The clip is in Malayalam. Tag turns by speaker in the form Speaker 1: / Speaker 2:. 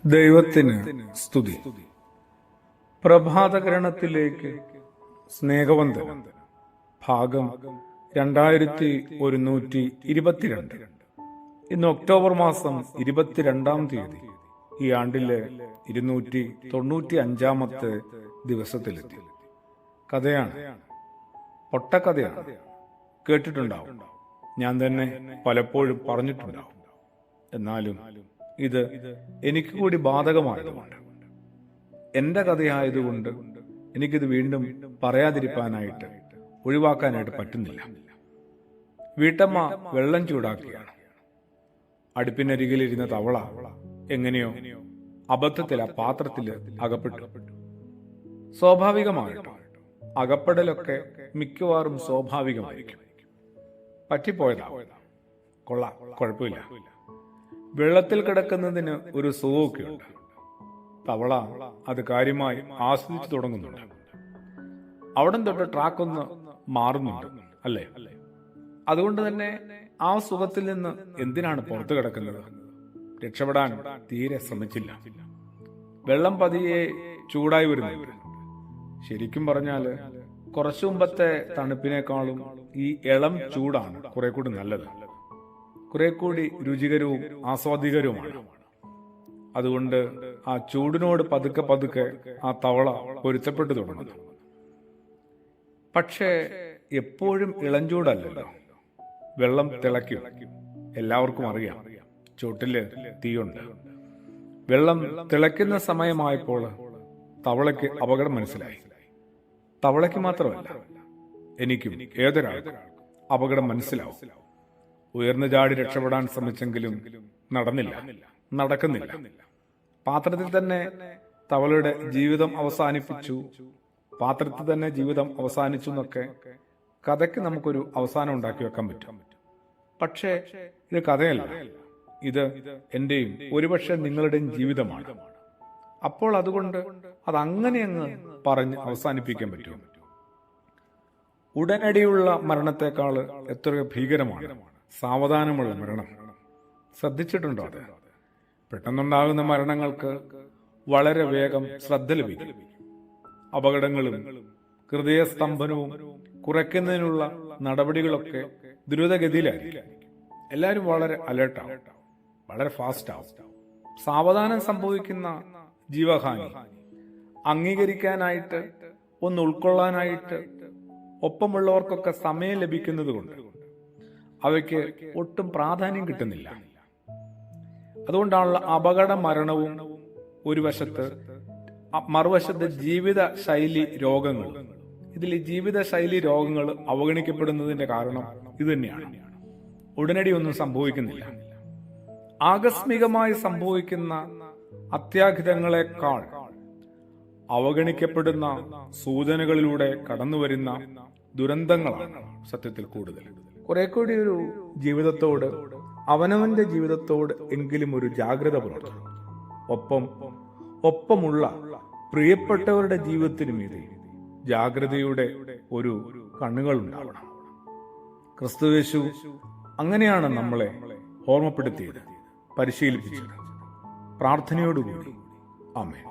Speaker 1: ദൈവത്തിന് സ്തുതി. പ്രഭാതകിരണത്തിലേക്ക് സ്നേഹവന്ദനം. ഭാഗം 2122. ഇന്ന് ഒക്ടോബർ മാസം 22-ാം തീയതി. ഈ ആണ്ടിലെ 295-ാമത്തെ ദിവസത്തിലെത്തി. കഥയാണ്, പൊട്ടക്കഥയാണ്. കേട്ടിട്ടുണ്ടാവും, ഞാൻ തന്നെ പലപ്പോഴും പറഞ്ഞിട്ടുണ്ടാവും. എന്നാലും ഇത് എനിക്ക് കൂടി ബാധകമായതുകൊണ്ട്, എന്റെ കഥയായതുകൊണ്ട് എനിക്കിത് വീണ്ടും പറയാതിരിക്കാനായിട്ട്, ഒഴിവാക്കാനായിട്ട് പറ്റുന്നില്ല. വീട്ടമ്മ വെള്ളം ചൂടാക്കുകയാണ്. അടുപ്പിനരികിലിരുന്ന തവള എങ്ങനെയോ അബദ്ധത്തിൽ ആ പാത്രത്തിൽ അകപ്പെട്ടു. സ്വാഭാവികമായിട്ടും അകപ്പെടലൊക്കെ മിക്കവാറും സ്വാഭാവികമായിരിക്കും. പറ്റിപ്പോയതാ, കൊള്ളാം, കുഴപ്പമില്ല. വെള്ളത്തിൽ കിടക്കുന്നതിന് ഒരു സുഖമൊക്കെയുണ്ട്. തവള അത് കാര്യമായി ആസ്വദിച്ചു തുടങ്ങുന്നുണ്ട്. അവിടെ തൊട്ട് ട്രാക്കൊന്ന് മാറുന്നുണ്ട്, അല്ലേ? അതുകൊണ്ട് തന്നെ ആ സുഖത്തിൽ നിന്ന് എന്തിനാണ് പുറത്തു കിടക്കുന്നത്? രക്ഷപ്പെടാൻ തീരെ ശ്രമിച്ചില്ല. വെള്ളം പതിയെ ചൂടായി വരുന്നുണ്ട്. ശരിക്കും പറഞ്ഞാല് കുറച്ചു മുമ്പത്തെ തണുപ്പിനേക്കാളും ഈ ഇളം ചൂടാണ് കുറെ കൂടി നല്ലത്, കുറെ കൂടി രുചികരവും ആസ്വാദികരവുമാണ്. അതുകൊണ്ട് ആ ചൂടിനോട് പതുക്കെ പതുക്കെ ആ തവള പൊരുത്തപ്പെട്ടു തുടങ്ങുന്നു. പക്ഷേ എപ്പോഴും ഇളഞ്ചൂടല്ലല്ലോ. വെള്ളം തിളയ്ക്കും, എല്ലാവർക്കും അറിയാം. ചൂട്ടില് തീയുണ്ട്. വെള്ളം തിളയ്ക്കുന്ന സമയമായപ്പോൾ തവളയ്ക്ക് അപകടം മനസ്സിലായി. തവളയ്ക്ക് മാത്രമല്ല, എനിക്കും ഏതൊരാൾക്കും അപകടം മനസ്സിലാവും. ഉയർന്നു ചാടി രക്ഷപ്പെടാൻ ശ്രമിച്ചെങ്കിലും നടക്കുന്നില്ല. പാത്രത്തിൽ തന്നെ തവളയുടെ ജീവിതം അവസാനിപ്പിച്ചു, പാത്രത്തിൽ തന്നെ ജീവിതം അവസാനിച്ചു എന്നൊക്കെ കഥയ്ക്ക് നമുക്കൊരു അവസാനം ഉണ്ടാക്കി വെക്കാൻ പറ്റും. പക്ഷേ ഇത് കഥയല്ല, ഇത് എന്റെയും ഒരുപക്ഷെ നിങ്ങളുടെയും ജീവിതമാണ്. അപ്പോൾ അതുകൊണ്ട് അതങ്ങനെ അങ്ങ് പറഞ്ഞ് അവസാനിപ്പിക്കാൻ പറ്റും. ഉടനടിയുള്ള മരണത്തെക്കാൾ എത്രയോ ഭീകരമാണ് സാവധാനമുള്ള മരണം. ശ്രദ്ധിച്ചിട്ടുണ്ടോ അത്? പെട്ടെന്നുണ്ടാകുന്ന മരണങ്ങൾക്ക് വളരെ വേഗം ശ്രദ്ധ ലഭിക്കും. അപകടങ്ങളും ഹൃദയസ്തംഭനവും കുറയ്ക്കുന്നതിനുള്ള നടപടികളൊക്കെ ദ്രുതഗതിയിലായിരിക്കും. എല്ലാവരും വളരെ അലേർട്ടാവും, വളരെ ഫാസ്റ്റ് ആവും. സാവധാനം സംഭവിക്കുന്ന ജീവഹാനി അംഗീകരിക്കാനായിട്ട്, ഒന്ന് ഉൾക്കൊള്ളാനായിട്ട് ഒപ്പമുള്ളവർക്കൊക്കെ സമയം ലഭിക്കുന്നത് കൊണ്ട് അവയ്ക്ക് ഒട്ടും പ്രാധാന്യം കിട്ടുന്നില്ല. അതുകൊണ്ടാണുള്ള അപകട മരണവും ഒരു വശത്ത്, മറുവശത്ത് ജീവിത ശൈലി രോഗങ്ങൾ. ഇതിൽ ജീവിത ശൈലി രോഗങ്ങൾ അവഗണിക്കപ്പെടുന്നതിന്റെ കാരണം ഇത് തന്നെയാണ്. ഉടനടി ഒന്നും സംഭവിക്കുന്നില്ല. ആകസ്മികമായി സംഭവിക്കുന്ന അത്യാഹിതങ്ങളെക്കാൾ അവഗണിക്കപ്പെടുന്ന സൂചനകളിലൂടെ കടന്നുവരുന്ന ദുരന്തങ്ങളാണ് സത്യത്തിൽ കൂടുതൽ. കുറെ കൂടി ഒരു ജീവിതത്തോട്, അവനവന്റെ ജീവിതത്തോട് എങ്കിലും ഒരു ജാഗ്രത പുലർത്തണം. ഒപ്പമുള്ള പ്രിയപ്പെട്ടവരുടെ ജീവിതത്തിനു മീതെ ജാഗ്രതയുടെ ഒരു കണ്ണുകൾ ഉണ്ടാവണം. ക്രിസ്തുയേശു അങ്ങനെയാണ് നമ്മളെ ഓർമ്മപ്പെടുത്തിയത്, പരിശീലിപ്പിച്ചത്. പ്രാർത്ഥനയോടുകൂടി ആമേൻ.